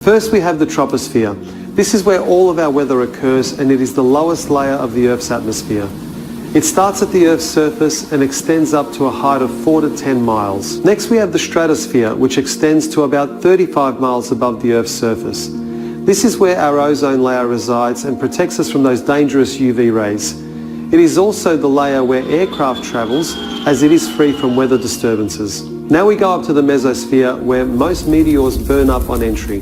First, we have the troposphere. This is where all of our weather occurs, and it is the lowest layer of the Earth's atmosphere. It starts at the Earth's surface and extends up to a height of 4 to 10 miles. Next, we have the stratosphere, which extends to about 35 miles above the Earth's surface. This is where our ozone layer resides and protects us from those dangerous UV rays. It is also the layer where aircraft travels, as it is free from weather disturbances. Now we go up to the mesosphere, where most meteors burn up on entry.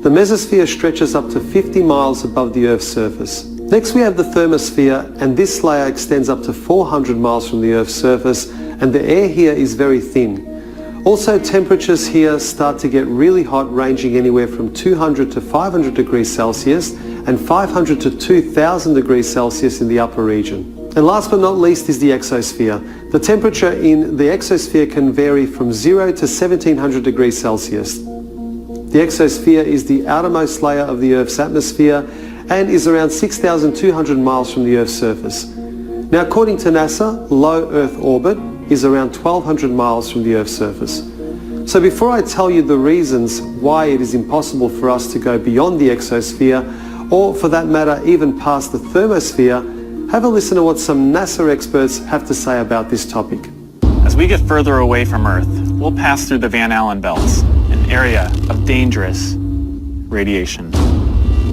The mesosphere stretches up to 50 miles above the Earth's surface. Next, we have the thermosphere, and this layer extends up to 400 miles from the Earth's surface, and the air here is very thin. Also, temperatures here start to get really hot, ranging anywhere from 200 to 500 degrees Celsius and 500 to 2000 degrees Celsius in the upper region. And last but not least is the exosphere. The temperature in the exosphere can vary from 0 to 1700 degrees Celsius. The exosphere is the outermost layer of the Earth's atmosphere and is around 6,200 miles from the Earth's surface. Now, according to NASA, low Earth orbit is around 1,200 miles from the Earth's surface. So before I tell you the reasons why it is impossible for us to go beyond the exosphere, or for that matter even past the thermosphere, have a listen to what some NASA experts have to say about this topic. As we get further away from Earth, we'll pass through the Van Allen belts, an area of dangerous radiation.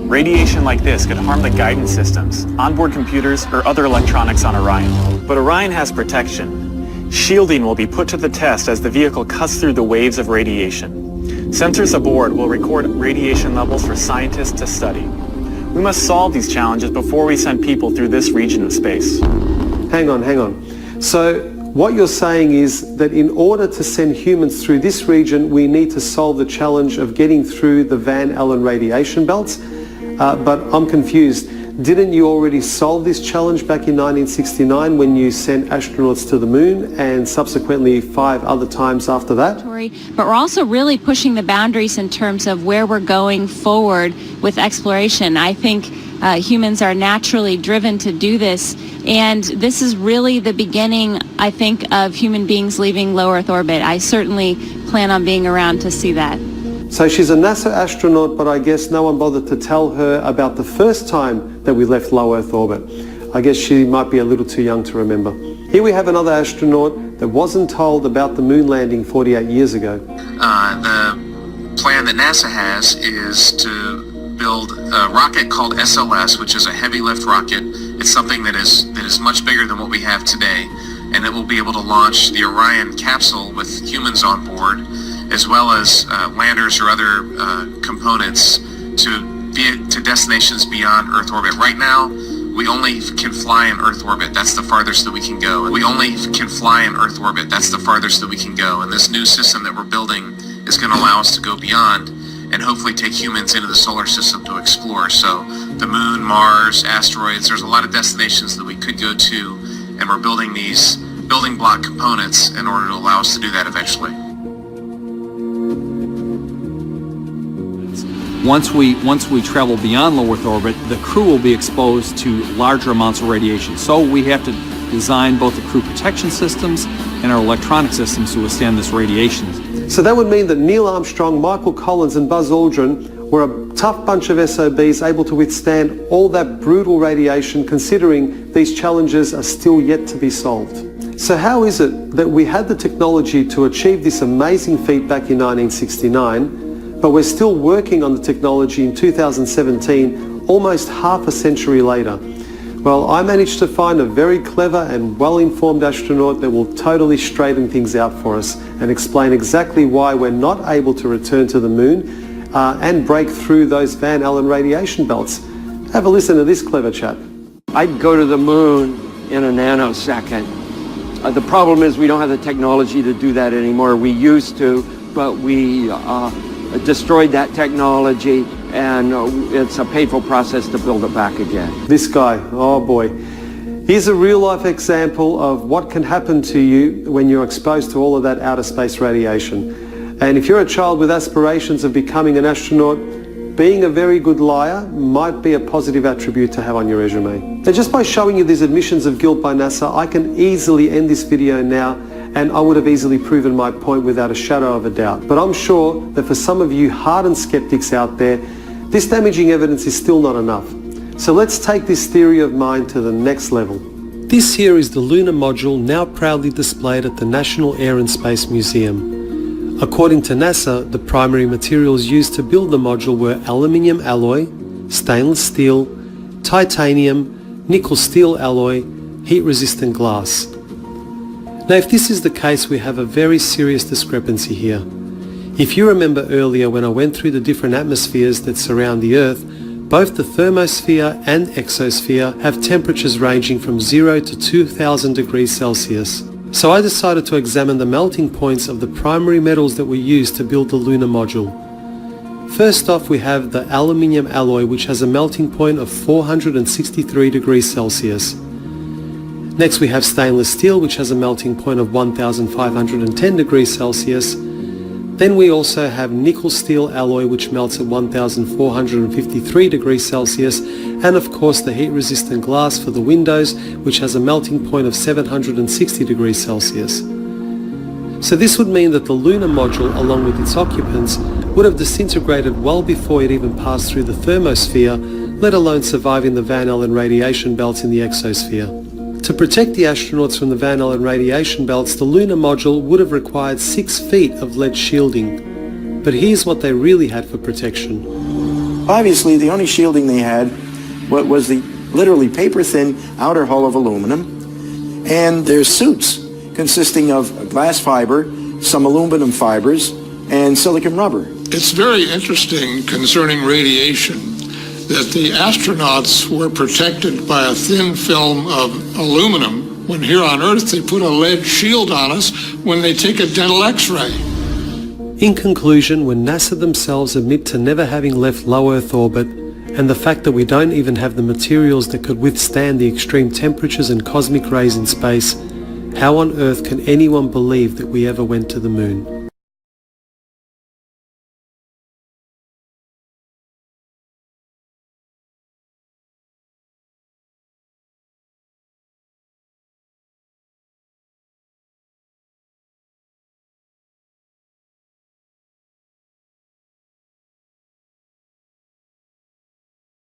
Radiation like this could harm the guidance systems, onboard computers, or other electronics on Orion. But Orion has protection. Shielding will be put to the test as the vehicle cuts through the waves of radiation. Sensors aboard will record radiation levels for scientists to study. We must solve these challenges before we send people through this region of space. Hang on. So what you're saying is that in order to send humans through this region, we need to solve the challenge of getting through the Van Allen radiation belts? But I'm confused. Didn't you already solve this challenge back in 1969 when you sent astronauts to the moon, and subsequently 5 other times after that? But we're also really pushing the boundaries in terms of where we're going forward with exploration. I think humans are naturally driven to do this, and this is really the beginning, I think, of human beings leaving low Earth orbit. I certainly plan on being around to see that. So she's a NASA astronaut, but I guess no one bothered to tell her about the first time that we left low Earth orbit. I guess she might be a little too young to remember. Here we have another astronaut that wasn't told about the moon landing 48 years ago. The plan that NASA has is to build a rocket called SLS, which is a heavy lift rocket. It's something that is much bigger than what we have today, and it will be able to launch the Orion capsule with humans on board, as well as landers or other components to destinations beyond Earth orbit. Right now, we only can fly in Earth orbit. That's the farthest that we can go. We only can fly in Earth orbit. That's the farthest that we can go. And this new system that we're building is going to allow us to go beyond and hopefully take humans into the solar system to explore. So the moon, Mars, asteroids, there's a lot of destinations that we could go to, and we're building these building block components in order to allow us to do that eventually. Once we travel beyond low Earth orbit, the crew will be exposed to larger amounts of radiation. So we have to design both the crew protection systems and our electronic systems to withstand this radiation. So that would mean that Neil Armstrong, Michael Collins and Buzz Aldrin were a tough bunch of SOBs able to withstand all that brutal radiation, considering these challenges are still yet to be solved. So how is it that we had the technology to achieve this amazing feat back in 1969, but we're still working on the technology in 2017, almost half a century later? Well, I managed to find a very clever and well-informed astronaut that will totally straighten things out for us and explain exactly why we're not able to return to the moon and break through those Van Allen radiation belts. Have a listen to this clever chap. I'd go to the moon in a nanosecond. The problem is we don't have the technology to do that anymore. We used to, but we destroyed that technology, and it's a painful process to build it back again. This guy, oh boy. Here's a real-life example of what can happen to you when you're exposed to all of that outer space radiation. And if you're a child with aspirations of becoming an astronaut, being a very good liar might be a positive attribute to have on your resume. And just by showing you these admissions of guilt by NASA, I can easily end this video now and I would have easily proven my point without a shadow of a doubt. But I'm sure that for some of you hardened skeptics out there, this damaging evidence is still not enough. So let's take this theory of mine to the next level. This here is the lunar module now proudly displayed at the National Air and Space Museum. According to NASA, the primary materials used to build the module were aluminium alloy, stainless steel, titanium, nickel steel alloy, heat-resistant glass. Now, if this is the case, we have a very serious discrepancy here. If you remember earlier when I went through the different atmospheres that surround the Earth, both the thermosphere and exosphere have temperatures ranging from 0 to 2000 degrees Celsius. So I decided to examine the melting points of the primary metals that were used to build the lunar module. First off, we have the aluminium alloy, which has a melting point of 463 degrees Celsius. Next we have stainless steel, which has a melting point of 1510 degrees Celsius. Then we also have nickel steel alloy, which melts at 1453 degrees Celsius, and of course the heat resistant glass for the windows, which has a melting point of 760 degrees Celsius. So this would mean that the lunar module, along with its occupants, would have disintegrated well before it even passed through the thermosphere, let alone surviving the Van Allen radiation belts in the exosphere. To protect the astronauts from the Van Allen radiation belts, the lunar module would have required 6 feet of lead shielding. But here's what they really had for protection. Obviously, the only shielding they had was the literally paper-thin outer hull of aluminum, and their suits consisting of glass fiber, some aluminum fibers, and silicon rubber. It's very interesting concerning radiation that the astronauts were protected by a thin film of aluminum when here on Earth they put a lead shield on us when they take a dental x-ray. In conclusion, when NASA themselves admit to never having left low Earth orbit, and the fact that we don't even have the materials that could withstand the extreme temperatures and cosmic rays in space, how on earth can anyone believe that we ever went to the moon?